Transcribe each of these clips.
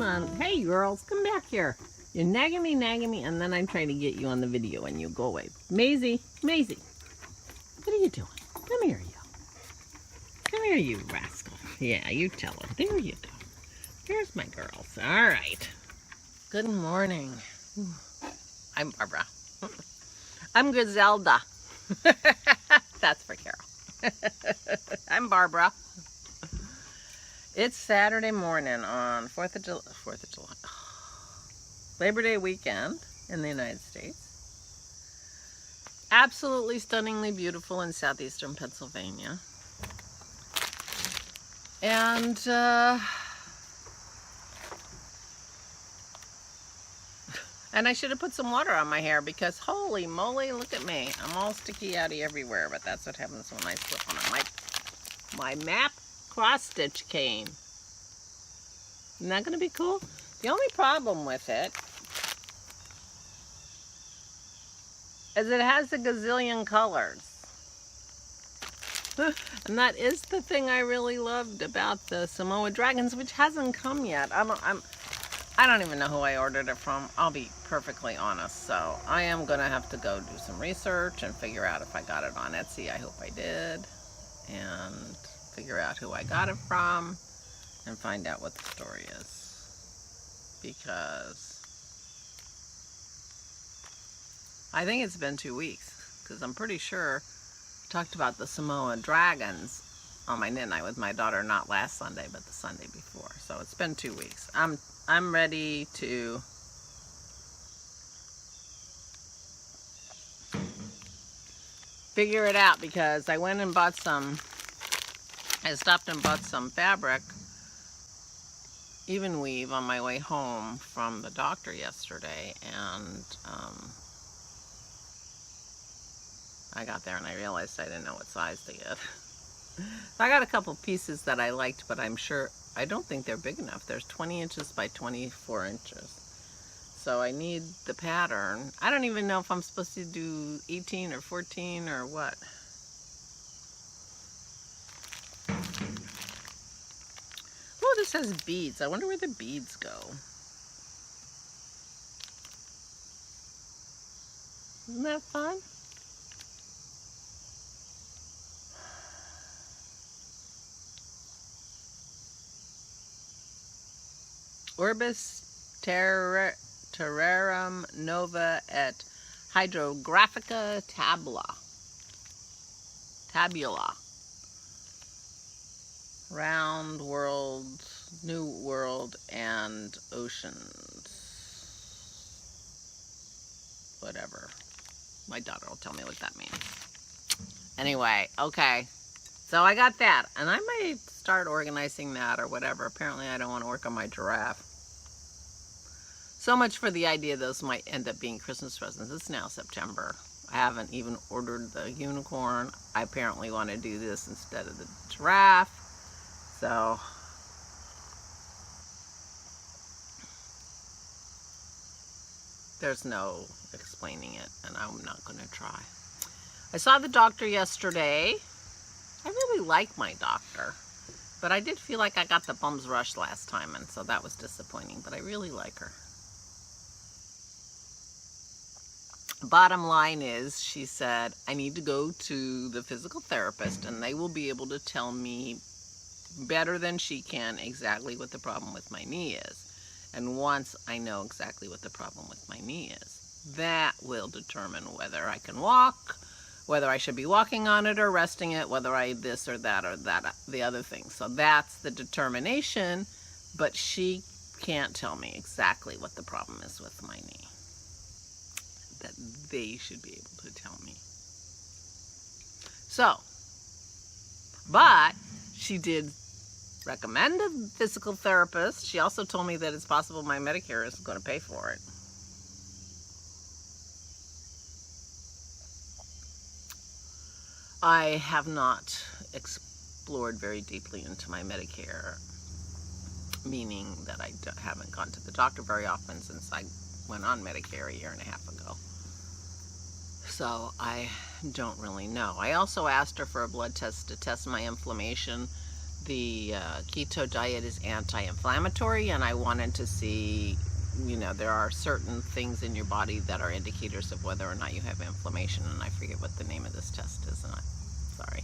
on. Hey, girls, come back here. You're nagging me, and then I'm trying to get you on the video, and you go away. Maisie, Maisie, what are you doing? Come here, you. Come here, you rascal. Yeah, you tell her. There you go. There's my girls. All right. Good morning. I'm Barbara. I'm Griselda. That's for Carol. I'm Barbara. It's Saturday morning on 4th of July. Labor Day weekend in the United States. Absolutely stunningly beautiful in southeastern Pennsylvania. And I should have put some water on my hair because holy moly, look at me. I'm all sticky outy everywhere, but that's what happens when I slip on it. My map cross stitch came. Isn't that going to be cool? The only problem with it is it has a gazillion colors. And that is the thing I really loved about the Samoa Dragons, which hasn't come yet. I don't even know who I ordered it from. I'll be perfectly honest. So I am going to have to go do some research and figure out if I got it on Etsy. I hope I did. And figure out who I got it from and find out what the story is. Because I think it's been 2 weeks. Because I'm pretty sure I talked about the Samoa Dragons on my knit night with my daughter, not last Sunday, but the Sunday before. So it's been 2 weeks. I'm ready to figure it out because I went and bought some, I stopped and bought some fabric, even weave, on my way home from the doctor yesterday, and I got there and I realized I didn't know what size to get. I got a couple pieces that I liked, but I don't think they're big enough. There's 20 inches by 24 inches. So I need the pattern. I don't even know if I'm supposed to do 18 or 14 or what. Oh, this has beads. I wonder where the beads go. Isn't that fun? Orbis terrarum nova et hydrographica tabula. Round world, new world, and oceans. Whatever. My daughter will tell me what that means. Anyway, okay. So I got that, and I might start organizing that or whatever. Apparently I don't want to work on my giraffe. So much for the idea those might end up being Christmas presents. It's now September. I haven't even ordered the unicorn. I apparently want to do this instead of the giraffe. So there's no explaining it, and I'm not going to try. I saw the doctor yesterday. I really like my doctor, but I did feel like I got the bum's rush last time, and so that was disappointing, but I really like her. Bottom line is, she said, I need to go to the physical therapist, and they will be able to tell me better than she can exactly what the problem with my knee is. And once I know exactly what the problem with my knee is, that will determine whether I can walk, whether I should be walking on it or resting it, whether I this or that, the other thing. So that's the determination, but she can't tell me exactly what the problem is with my knee. That they should be able to tell me. So, but she did recommend a physical therapist. She also told me that it's possible my Medicare is going to pay for it. I have not explored very deeply into my Medicare, meaning that I haven't gone to the doctor very often since I went on Medicare a year and a half ago. So I don't really know. I also asked her for a blood test to test my inflammation the keto diet is anti-inflammatory, and I wanted to see, you know, there are certain things in your body that are indicators of whether or not you have inflammation, and I forget what the name of this test is, and I'm sorry.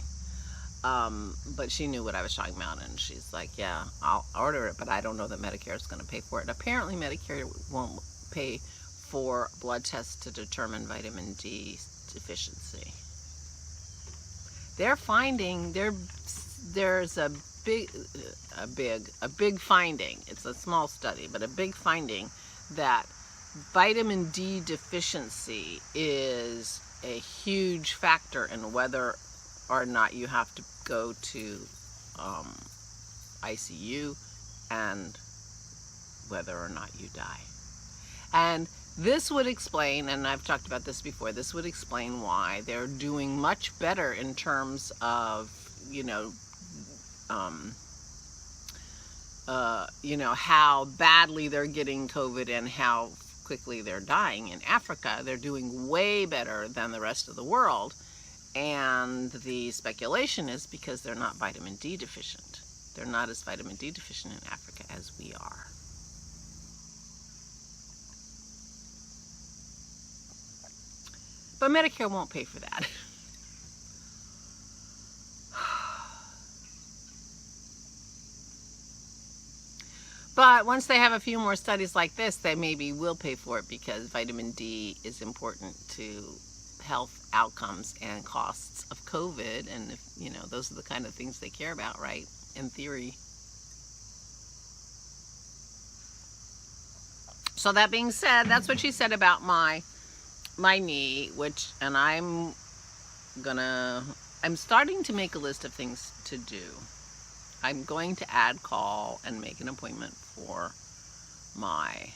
But she knew what I was talking about, and she's like, yeah, I'll order it, but I don't know that Medicare is going to pay for it. Apparently Medicare won't pay for blood tests to determine vitamin D deficiency. They're finding there's a big finding. It's a small study, but a big finding that vitamin D deficiency is a huge factor in whether or not you have to go to ICU and whether or not you die. And this would explain, and I've talked about this before, this would explain why they're doing much better in terms of, you know, how badly they're getting COVID and how quickly they're dying. In Africa, they're doing way better than the rest of the world. And the speculation is because they're not vitamin D deficient. They're not as vitamin D deficient in Africa as we are. But Medicare won't pay for that. But once they have a few more studies like this, they maybe will pay for it, because vitamin D is important to health outcomes and costs of COVID. And if, you know, those are the kind of things they care about, right? In theory. So that being said, that's what she said about my knee, which, and I'm starting to make a list of things to do. I'm going to call and make an appointment for my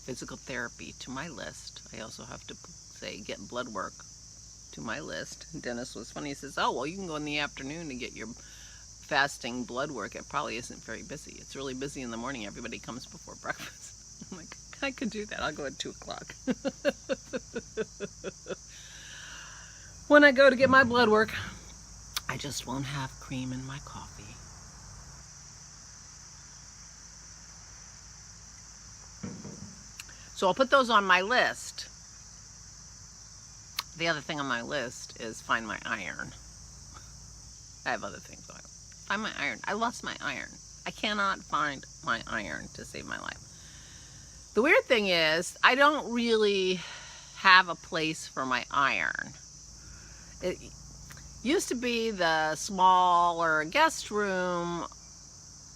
physical therapy to my list. I also have to say get blood work to my list. Dennis was funny. He says, oh, well, you can go in the afternoon to get your fasting blood work. It probably isn't very busy. It's really busy in the morning. Everybody comes before breakfast. I'm like, I could do that. I'll go at 2 o'clock. When I go to get my blood work, I just won't have cream in my coffee. So I'll put those on my list. The other thing on my list is find my iron. I have other things on. Find my iron. I lost my iron. I cannot find my iron to save my life. The weird thing is, I don't really have a place for my iron. It used to be the smaller guest room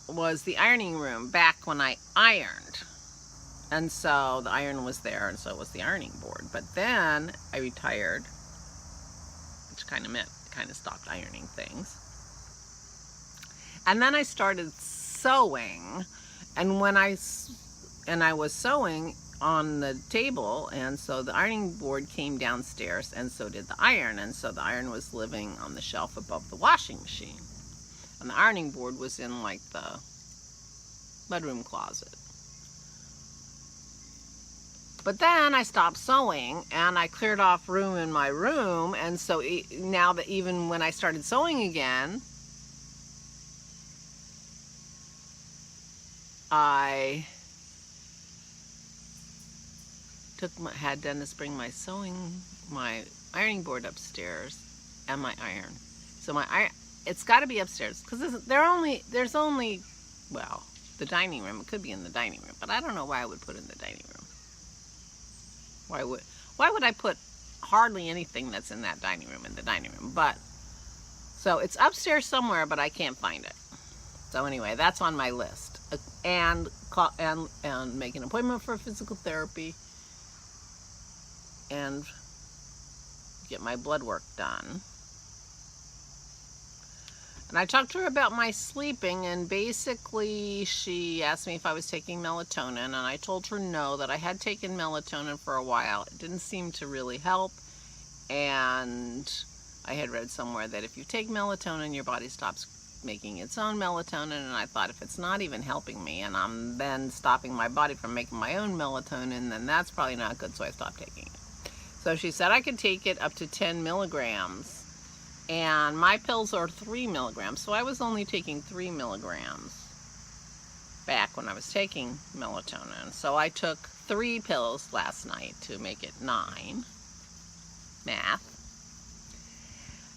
was the ironing room back when I ironed. And so the iron was there, and so was the ironing board. But then I retired, which kind of meant kind of stopped ironing things. And then I started sewing, and when I was sewing on the table, and so the ironing board came downstairs, and so did the iron, and so the iron was living on the shelf above the washing machine, and the ironing board was in like the bedroom closet. But then I stopped sewing, and I cleared off room in my room, and so now that even when I started sewing again, I had Dennis bring my ironing board upstairs and my iron. So it's got to be upstairs, because there's only, well, the dining room. It could be in the dining room, but I don't know why I would put it in the dining room. Why would I put hardly anything that's in that dining room in the dining room? But so it's upstairs somewhere, but I can't find it. So anyway, that's on my list. And make an appointment for physical therapy and get my blood work done. And I talked to her about my sleeping, and basically she asked me if I was taking melatonin, and I told her no, that I had taken melatonin for a while. It didn't seem to really help, and I had read somewhere that if you take melatonin, your body stops making its own melatonin, and I thought, if it's not even helping me and I'm then stopping my body from making my own melatonin, then that's probably not good, so I stopped taking it. So she said I could take it up to 10 milligrams, And my pills are 3 milligrams, so I was only taking 3 milligrams back when I was taking melatonin. So I took 3 pills last night to make it 9, math,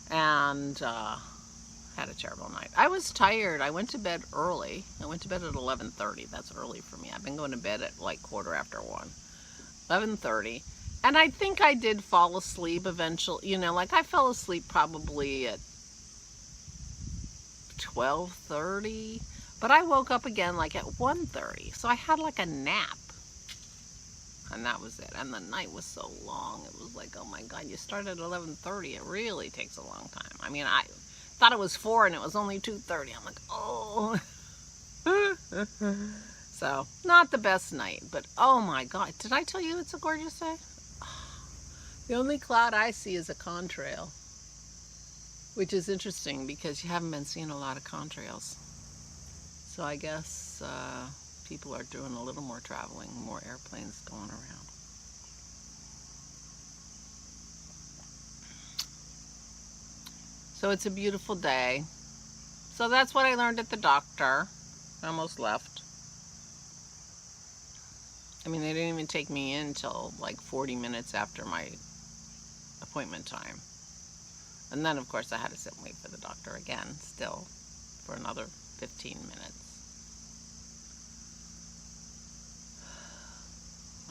and had a terrible night. I was tired. I went to bed early. I went to bed at 11:30. That's early for me. I've been going to bed at like 1:15. 11:30. And I think I did fall asleep eventually. You know, like I fell asleep probably at 12:30. But I woke up again like at 1:30. So I had like a nap. And that was it. And the night was so long. It was like, oh my God, you start at 11:30. It really takes a long time. I mean, I thought it was 4 and it was only 2:30. I'm like, oh. So, not the best night. But oh my God, did I tell you it's a gorgeous day? The only cloud I see is a contrail, which is interesting because you haven't been seeing a lot of contrails. So I guess people are doing a little more traveling, more airplanes going around. So it's a beautiful day. So that's what I learned at the doctor. I almost left. I mean, they didn't even take me in until like 40 minutes after my appointment time. And then, of course, I had to sit and wait for the doctor again, still, for another 15 minutes.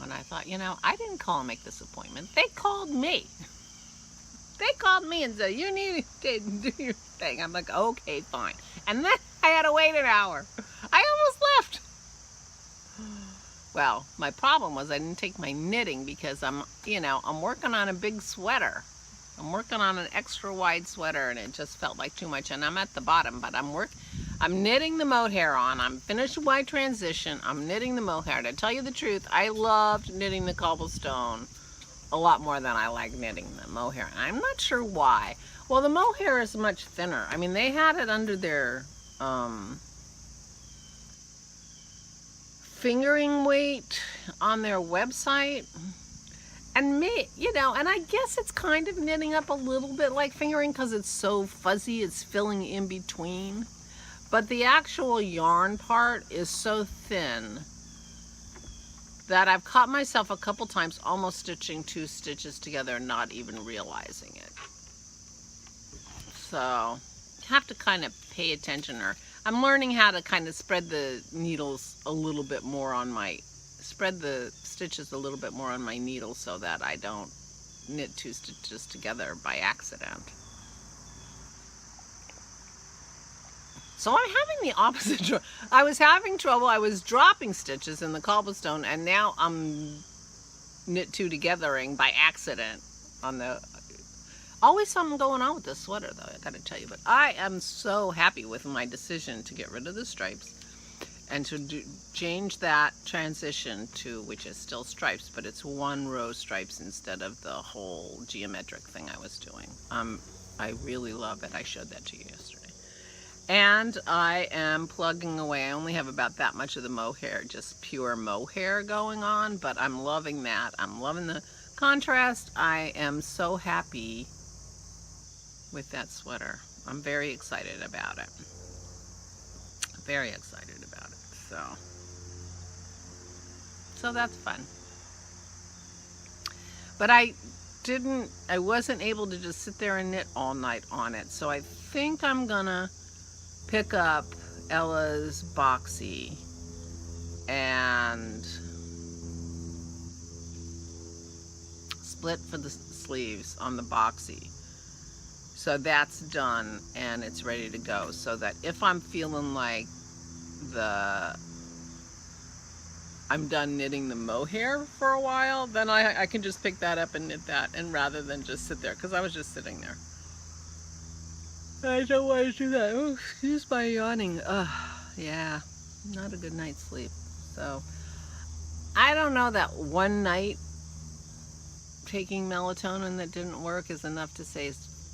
And I thought, you know, I didn't call and make this appointment. They called me. They called me and said, you need to do your thing. I'm like, okay, fine. And then I had to wait an hour. I almost left. Well, my problem was I didn't take my knitting because I'm working on a big sweater. I'm working on an extra wide sweater and it just felt like too much. And I'm at the bottom, but I'm knitting the mohair on. I'm finished with my transition. I'm knitting the mohair. To tell you the truth, I loved knitting the cobblestone a lot more than I like knitting the mohair. And I'm not sure why. Well, the mohair is much thinner. I mean, they had it under their fingering weight on their website. And me, you know, and I guess it's kind of knitting up a little bit like fingering because it's so fuzzy, it's filling in between. But the actual yarn part is so thin that I've caught myself a couple times almost stitching 2 stitches together and not even realizing it. So, have to kind of pay attention, or I'm learning how to kind of spread the needles a little bit more on my, spread the stitches a little bit more on my needle so that I don't knit 2 stitches together by accident. So I'm having the opposite. I was having trouble. I was dropping stitches in the cobblestone, and now I'm knit 2 togethering by accident on the. Always something going on with this sweater, though, I gotta tell you. But I am so happy with my decision to get rid of the stripes and to change that transition to, which is still stripes, but it's 1 row stripes instead of the whole geometric thing I was doing. I really love it. I showed that to you yesterday. And I am plugging away. I only have about that much of the mohair, just pure mohair going on, but I'm loving that. I'm loving the contrast. I am so happy with that sweater. I'm very excited about it. Very excited about it. So that's fun. But I wasn't able to just sit there and knit all night on it. So I think I'm gonna pick up Ella's boxy and split for the sleeves on the boxy. So that's done and it's ready to go. So that if I'm feeling like I'm done knitting the mohair for a while, then I can just pick that up and knit that, and rather than just sit there, because I was just sitting there. I don't want to do that. Oh, excuse my yawning. Yeah, not a good night's sleep. So, I don't know that one night taking melatonin that didn't work is enough to say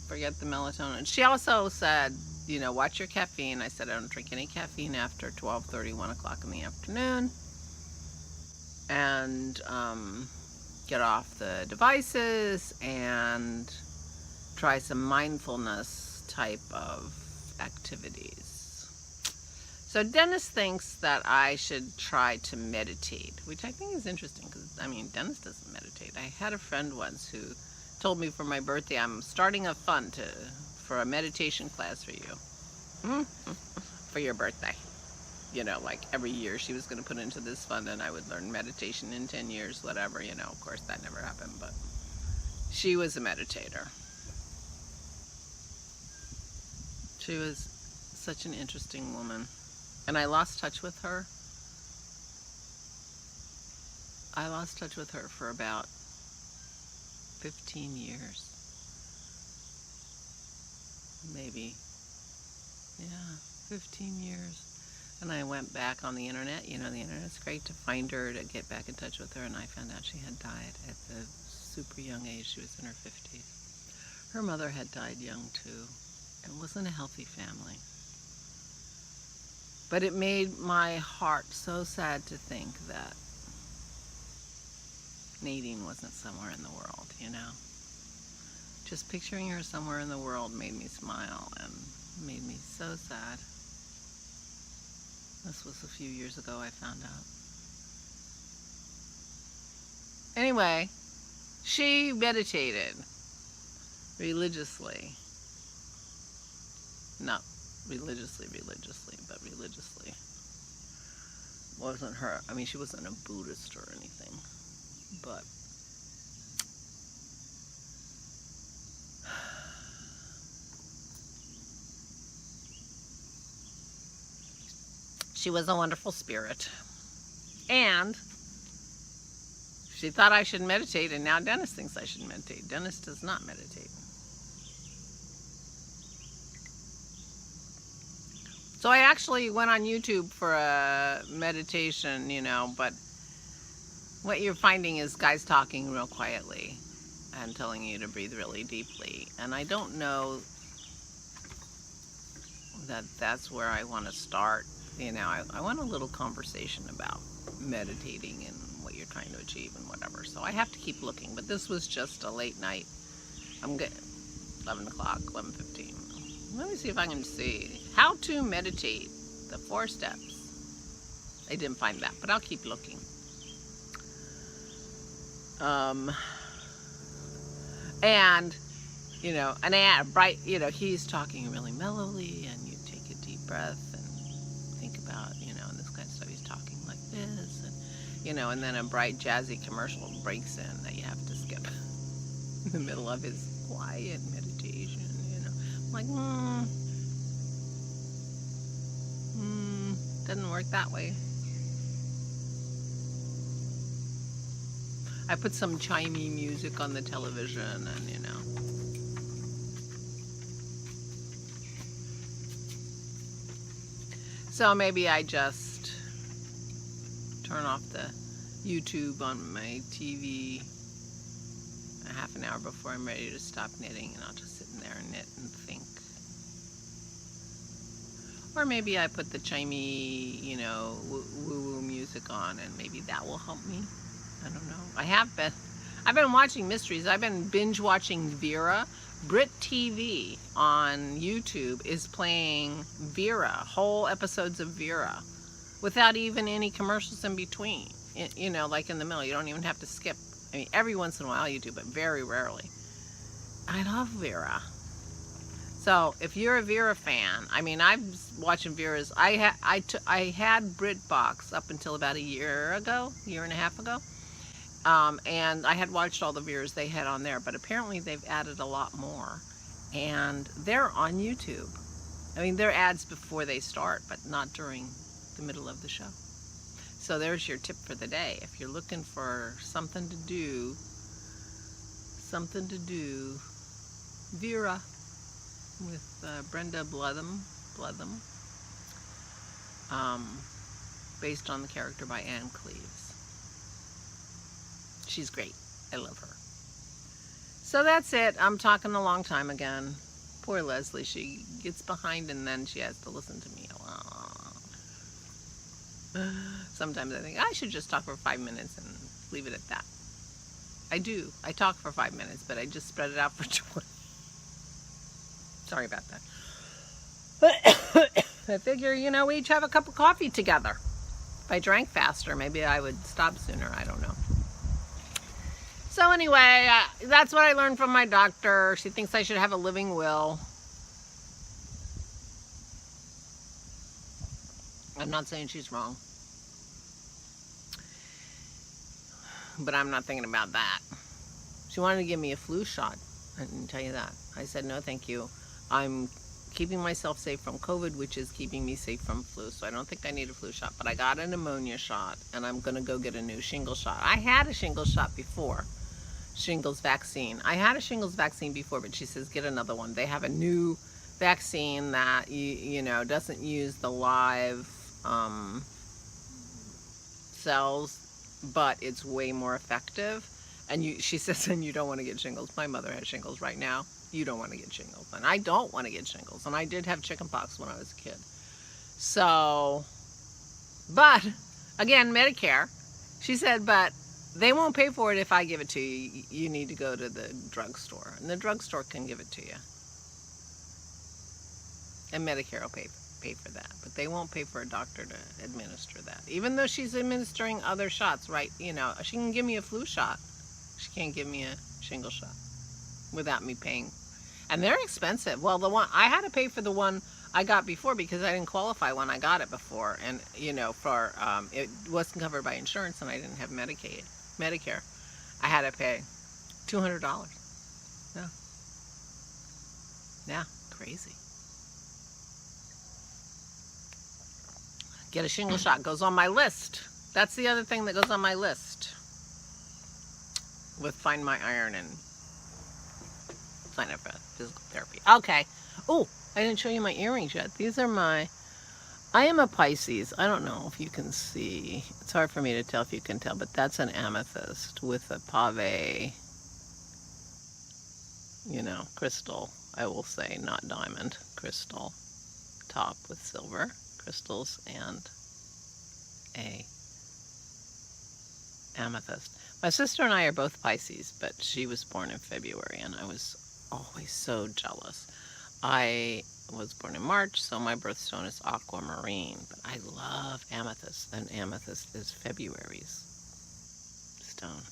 forget the melatonin. She also said, you know, watch your caffeine. I said I don't drink any caffeine after 12:30, 1 o'clock in the afternoon. And get off the devices and try some mindfulness type of activities. So Dennis thinks that I should try to meditate, which I think is interesting because, I mean, Dennis doesn't meditate. I had a friend once who told me for my birthday, I'm starting a fund for a meditation class for you. For your birthday. You know, like every year she was going to put into this fund and I would learn meditation in 10 years, whatever, you know. Of course, that never happened, but she was a meditator. She was such an interesting woman. And I lost touch with her. I lost touch with her for about 15 years. Maybe. Yeah, 15 years. And I went back on the internet. You know, the internet's great to find her, to get back in touch with her. And I found out she had died at the super young age. She was in her 50s. Her mother had died young too. It wasn't a healthy family. But it made my heart so sad to think that Nadine wasn't somewhere in the world, you know. Just picturing her somewhere in the world made me smile and made me so sad. This was a few years ago I found out. Anyway, she meditated religiously. Not religiously, but religiously. Wasn't her, I mean, she wasn't a Buddhist or anything, but she was a wonderful spirit. And she thought I should meditate, and now Dennis thinks I should meditate. Dennis does not meditate. So I actually went on YouTube for a meditation, you know, but what you're finding is guys talking real quietly and telling you to breathe really deeply. And I don't know that that's where I want to start. You know, I want a little conversation about meditating and what you're trying to achieve and whatever. So I have to keep looking, but this was just a late night. I'm good. 11 o'clock, 11:15. Let me see if I can see how to meditate, the 4 steps. I didn't find that, but I'll keep looking. And, you know, you know, he's talking really mellowly, and you take a deep breath and think about, you know, and this kind of stuff. He's talking like this, and, you know, and then a bright jazzy commercial breaks in that you have to skip in the middle of his quiet meditation, you know. I'm like, doesn't work that way. I put some chimey music on the television, and, you know. So maybe I just turn off the YouTube on my TV a half an hour before I'm ready to stop knitting, and I'll just sit in there and knit and think. Or maybe I put the chimey, you know, woo-woo music on, and maybe that will help me. I don't know. I've been watching mysteries. I've been binge watching Vera. Brit TV on YouTube is playing Vera, whole episodes of Vera, without even any commercials in between. You know, like in the middle. You don't even have to skip. I mean, every once in a while you do, but very rarely. I love Vera. So if you're a Vera fan, I mean, I've watching Vera's. I had BritBox up until about a year and a half ago. And I had watched all the Veras they had on there, but apparently they've added a lot more, and they're on YouTube. I mean, they're ads before they start, but not during the middle of the show. So there's your tip for the day. If you're looking for something to do, Vera with Brenda Bletham, based on the character by Anne Cleves. She's great. I love her. So that's it. I'm talking a long time again. Poor Leslie. She gets behind and then she has to listen to me. Sometimes I think I should just talk for 5 minutes and leave it at that. I do. I talk for 5 minutes, but I just spread it out for 20. Sorry about that. I figure, you know, we each have a cup of coffee together. If I drank faster, maybe I would stop sooner. I don't know. So anyway, that's what I learned from my doctor. She thinks I should have a living will. I'm not saying she's wrong. But I'm not thinking about that. She wanted to give me a flu shot. I didn't tell you that. I said, no, thank you. I'm keeping myself safe from COVID, which is keeping me safe from flu. So I don't think I need a flu shot. But I got a pneumonia shot, and I'm going to go get a new shingles shot. I had a shingles shot before. Shingles vaccine. I had a shingles vaccine before, but she says, get another one. They have a new vaccine that, you know, doesn't use the live cells, but it's way more effective. And she says, and you don't want to get shingles. My mother has shingles right now. You don't want to get shingles. And I don't want to get shingles. And I did have chickenpox when I was a kid. So, but, again, Medicare. She said, but they won't pay for it if I give it to you. You need to go to the drugstore. And the drugstore can give it to you. And Medicare will pay for that. But they won't pay for a doctor to administer that. Even though she's administering other shots, right? You know, she can give me a flu shot. She can't give me a shingle shot without me paying. And they're expensive. Well, the one I had to pay for the one I got before because I didn't qualify when I got it before. And, you know, for it wasn't covered by insurance and I didn't have Medicare. I had to pay $200. Yeah. Yeah, crazy. Get a shingle shot. Goes on my list. That's the other thing that goes on my list. With Find My Iron and sign up for physical therapy. Okay. Oh, I didn't show you my earrings yet. These are my... I am a Pisces. I don't know if you can see. It's hard for me to tell if you can tell, but that's an amethyst with a pave, you know, crystal, I will say, not diamond, crystal top with silver crystals and a amethyst. My sister and I are both Pisces, but she was born in February, and I was always so jealous. I was born in March, so my birthstone is aquamarine, but I love amethyst, and amethyst is February's stone.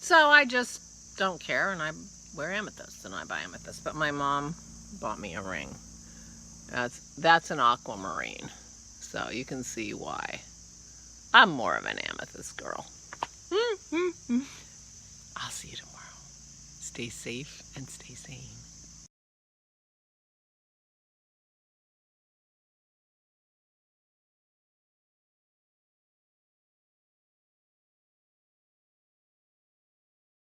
So I just don't care, and I wear amethyst, and I buy amethyst, but my mom bought me a ring. That's an aquamarine, so you can see why. I'm more of an amethyst girl. I'll see you tomorrow. Stay safe and stay sane.